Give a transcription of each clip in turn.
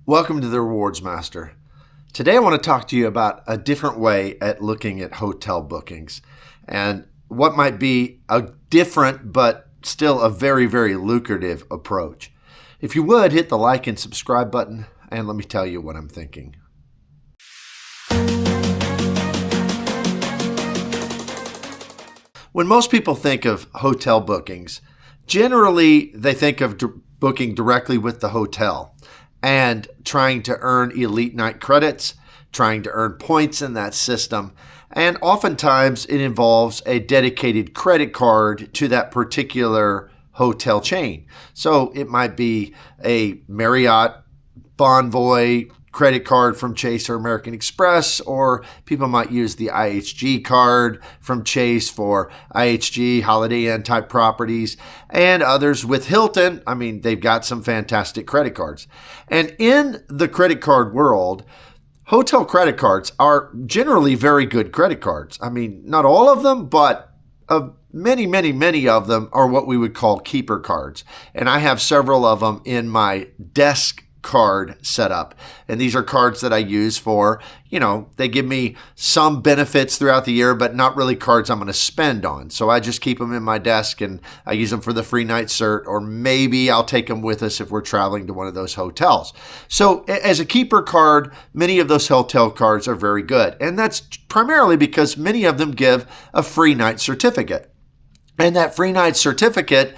Welcome to the Rewards Master. Today I want to talk to you about a different way at looking at hotel bookings and what might be a different but still a very, very lucrative approach. If you would, hit the like and subscribe button and let me tell you what I'm thinking. When most people think of hotel bookings, generally they think of booking directly with the hotel and trying to earn elite night credits, trying to earn points in that system. And oftentimes it involves a dedicated credit card to that particular hotel chain. So it might be a Marriott Bonvoy credit card from Chase or American Express, or people might use the IHG card from Chase for IHG Holiday Inn type properties, and others with Hilton. I mean, they've got some fantastic credit cards. And in the credit card world, hotel credit cards are generally very good credit cards. I mean, not all of them, but many of them are what we would call keeper cards. And I have several of them in my desk card setup. And these are cards that I use for, they give me some benefits throughout the year, but not really cards I'm going to spend on. So I just keep them in my desk and I use them for the free night cert, or maybe I'll take them with us if we're traveling to one of those hotels. So as a keeper card, many of those hotel cards are very good. And that's primarily because many of them give a free night certificate. And that free night certificate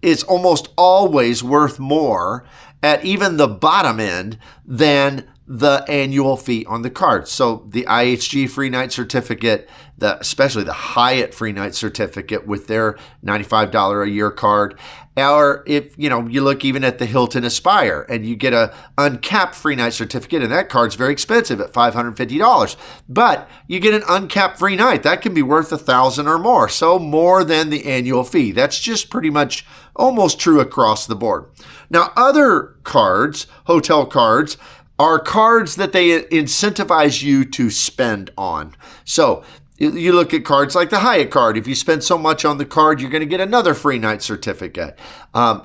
is almost always worth more at even the bottom end than the annual fee on the card. So the IHG free night certificate, especially the Hyatt free night certificate with their $95 a year card, or if you look even at the Hilton Aspire and you get a uncapped free night certificate, and that card's very expensive at $550, but you get an uncapped free night that can be worth $1,000 or more, so more than the annual fee. That's just pretty much almost true across the board. Now, other cards, hotel cards, are cards that they incentivize you to spend on. So you look at cards like the Hyatt card. If you spend so much on the card, you're going to get another free night certificate.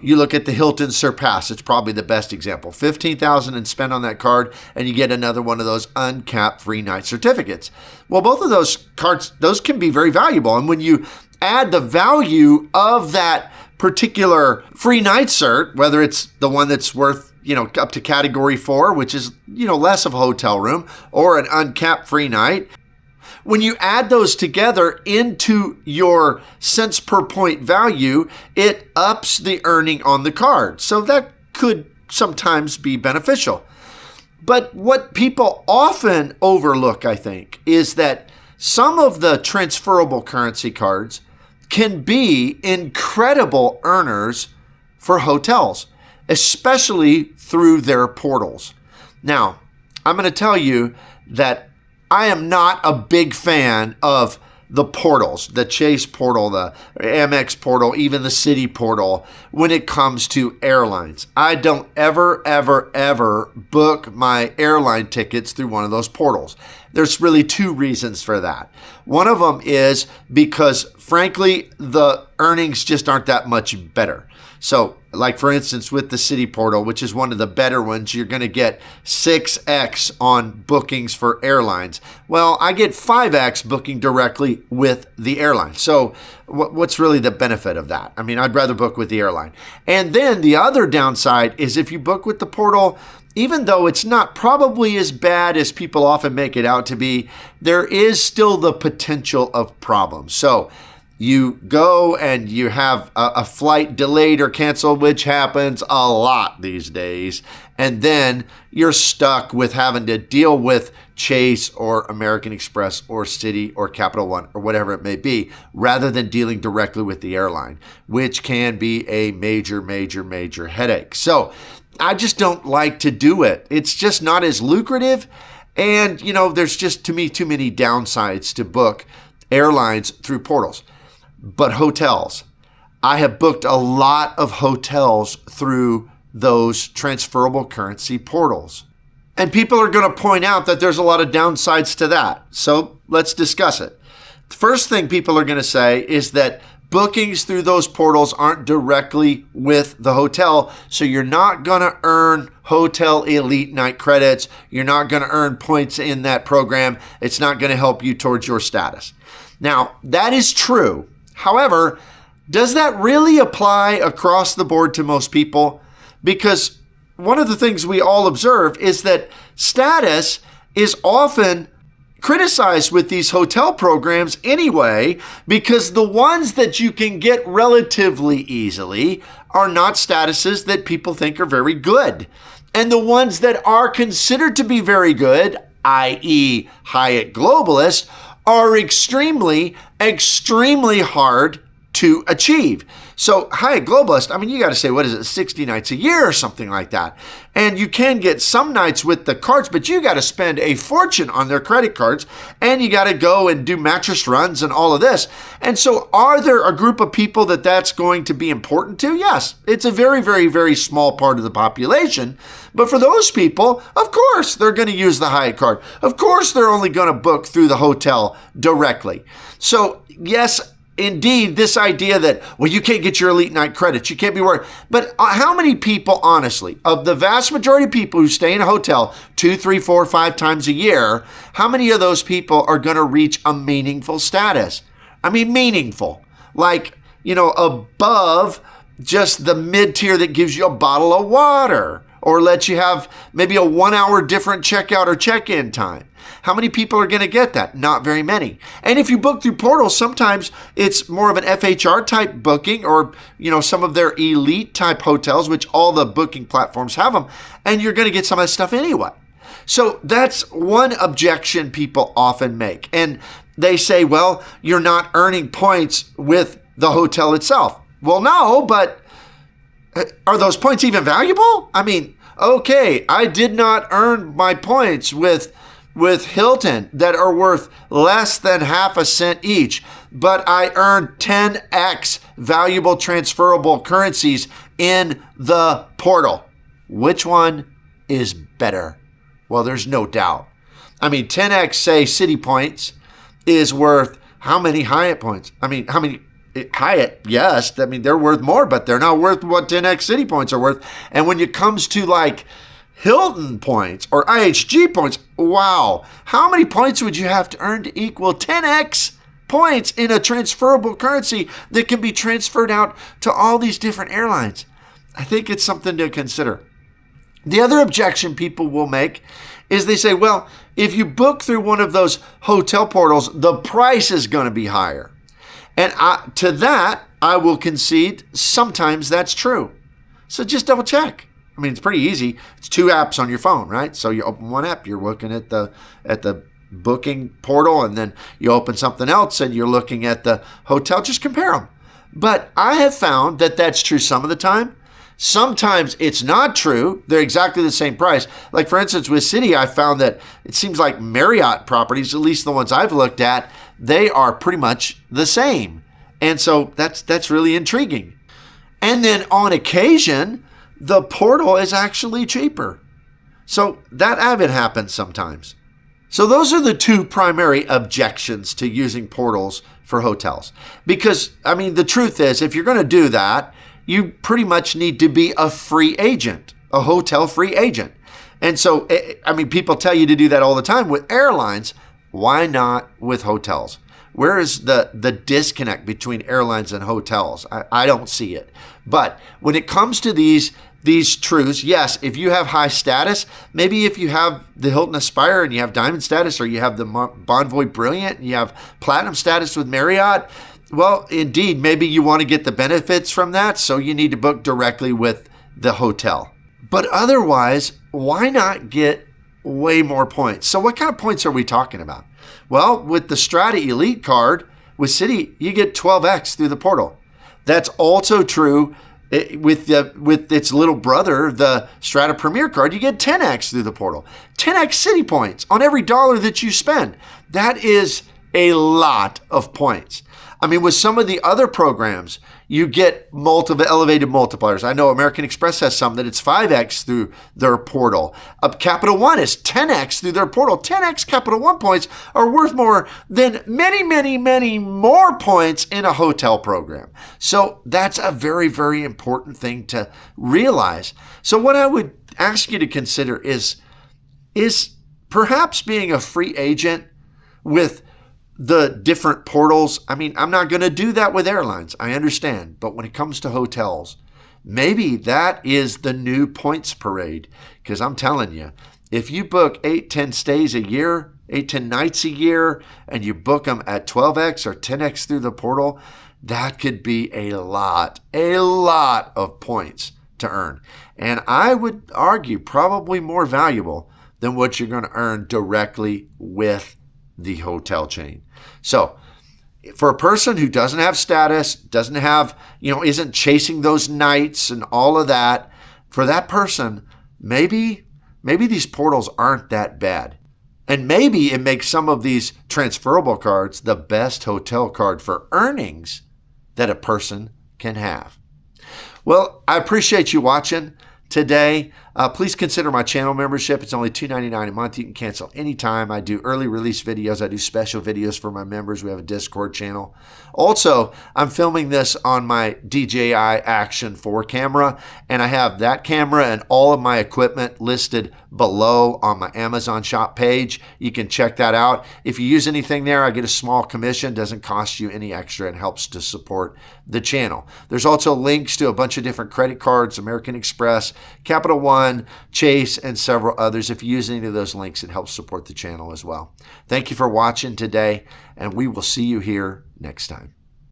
You look at the Hilton Surpass. It's probably the best example. $15,000 and spend on that card, and you get another one of those uncapped free night certificates. Well, both of those cards, those can be very valuable. And when you add the value of that particular free night cert, whether it's the one that's worth up to category 4, which is less of a hotel room, or an uncapped free night, when you add those together into your cents per point value, it ups the earning on the card. So that could sometimes be beneficial. But what people often overlook, I think, is that some of the transferable currency cards can be incredible earners for hotels, especially through their portals. Now, I'm going to tell you that I am not a big fan of the portals, the Chase portal, the Amex portal, even the Citi portal, when it comes to airlines. I don't ever book my airline tickets through one of those portals. There's really two reasons for that. One of them is because, frankly, the earnings just aren't that much better. So, like for instance, with the Citi portal, which is one of the better ones, you're going to get 6x on bookings for airlines. Well, I get 5x booking directly with the airline. So what's really the benefit of that? I mean, I'd rather book with the airline. And then the other downside is if you book with the portal, even though it's not probably as bad as people often make it out to be, there is still the potential of problems. So you go and you have a flight delayed or canceled, which happens a lot these days. And then you're stuck with having to deal with Chase or American Express or Citi or Capital One or whatever it may be, rather than dealing directly with the airline, which can be a major headache. So I just don't like to do it. It's just not as lucrative. And, there's just, to me, too many downsides to book airlines through portals. But hotels, I have booked a lot of hotels through those transferable currency portals. And people are going to point out that there's a lot of downsides to that. So let's discuss it. The first thing people are going to say is that bookings through those portals aren't directly with the hotel, so you're not going to earn hotel elite night credits. You're not going to earn points in that program. It's not going to help you towards your status. Now, that is true. However, does that really apply across the board to most people? Because one of the things we all observe is that status is often criticized with these hotel programs anyway, because the ones that you can get relatively easily are not statuses that people think are very good. And the ones that are considered to be very good, i.e. Hyatt Globalists, are extremely, extremely hard to achieve. So Hyatt Globalist, I mean, you got to say, what is it, 60 nights a year or something like that. And you can get some nights with the cards, but you got to spend a fortune on their credit cards, and you got to go and do mattress runs and all of this. And so are there a group of people that that's going to be important to? Yes, it's a very, very, very small part of the population. But for those people, of course, they're going to use the Hyatt card. Of course, they're only going to book through the hotel directly. So yes, indeed, this idea that, well, you can't get your elite night credits, you can't be worried. But how many people, honestly, of the vast majority of people who stay in a hotel 2, 3, 4, 5 times a year, how many of those people are going to reach a meaningful status? I mean, meaningful. Like, above just the mid-tier that gives you a bottle of water or lets you have maybe a 1-hour different checkout or check-in time. How many people are going to get that? Not very many. And if you book through portals, sometimes it's more of an FHR type booking or, some of their elite type hotels, which all the booking platforms have them, and you're going to get some of that stuff anyway. So that's one objection people often make. And they say, well, you're not earning points with the hotel itself. Well, no, but are those points even valuable? I mean, okay, I did not earn my points with Hilton that are worth less than half a cent each, but I earned 10x valuable transferable currencies in the portal. Which one is better? Well, there's no doubt. I mean, 10x, say, City points is worth how many Hyatt points? I mean, how many Hyatt? Yes, I mean, they're worth more, but they're not worth what 10x City points are worth. And when it comes to like Hilton points or IHG points, wow, how many points would you have to earn to equal 10x points in a transferable currency that can be transferred out to all these different airlines? I think it's something to consider. The other objection people will make is they say, well, if you book through one of those hotel portals, the price is going to be higher. And to that, I will concede sometimes that's true. So just double check. I mean, it's pretty easy. It's 2 apps on your phone, right? So you open one app, you're looking at the booking portal, and then you open something else and you're looking at the hotel. Just compare them. But I have found that that's true some of the time. Sometimes it's not true. They're exactly the same price. Like, for instance, with Citi, I found that it seems like Marriott properties, at least the ones I've looked at, they are pretty much the same. And so that's really intriguing. And then on occasion, the portal is actually cheaper. So that even happens sometimes. So those are the 2 primary objections to using portals for hotels. Because, I mean, the truth is, if you're going to do that, you pretty much need to be a free agent, a hotel free agent. And so, I mean, people tell you to do that all the time with airlines. Why not with hotels? Where is the disconnect between airlines and hotels? I don't see it. But when it comes to these truths, yes, if you have high status, maybe if you have the Hilton Aspire and you have diamond status, or you have the Bonvoy Brilliant and you have platinum status with Marriott, well, indeed, maybe you want to get the benefits from that, so you need to book directly with the hotel. But otherwise, why not get way more points? So what kind of points are we talking about? Well, with the Strata Elite card with Citi, you get 12x through the portal. That's also true with its little brother, the Strata Premier card. You get 10x through the portal. 10x Citi points on every dollar that you spend. That is a lot of points. I mean, with some of the other programs, you get multiple elevated multipliers. I know American Express has some that it's 5x through their portal. Capital One is 10x through their portal. 10x Capital One points are worth more than many, many, many more points in a hotel program. So that's a very, very important thing to realize. So what I would ask you to consider is perhaps being a free agent with the different portals. I mean, I'm not going to do that with airlines. I understand. But when it comes to hotels, maybe that is the new points parade. Because I'm telling you, if you book 8, 10 stays a year, 8, 10 nights a year, and you book them at 12x or 10x through the portal, that could be a lot of points to earn. And I would argue probably more valuable than what you're going to earn directly with the hotel chain. So for a person who doesn't have status, doesn't have, isn't chasing those nights and all of that, for that person, maybe these portals aren't that bad. And maybe it makes some of these transferable cards the best hotel card for earnings that a person can have. Well, I appreciate you watching today. Please consider my channel membership. It's only $2.99 a month. You can cancel anytime. I do early release videos. I do special videos for my members. We have a Discord channel. Also, I'm filming this on my DJI Action 4 camera, and I have that camera and all of my equipment listed below on my Amazon shop page. You can check that out. If you use anything there, I get a small commission. Doesn't cost you any extra and helps to support the channel. There's also links to a bunch of different credit cards, American Express, Capital One, Chase, and several others. If you use any of those links, it helps support the channel as well. Thank you for watching today, and we will see you here next time.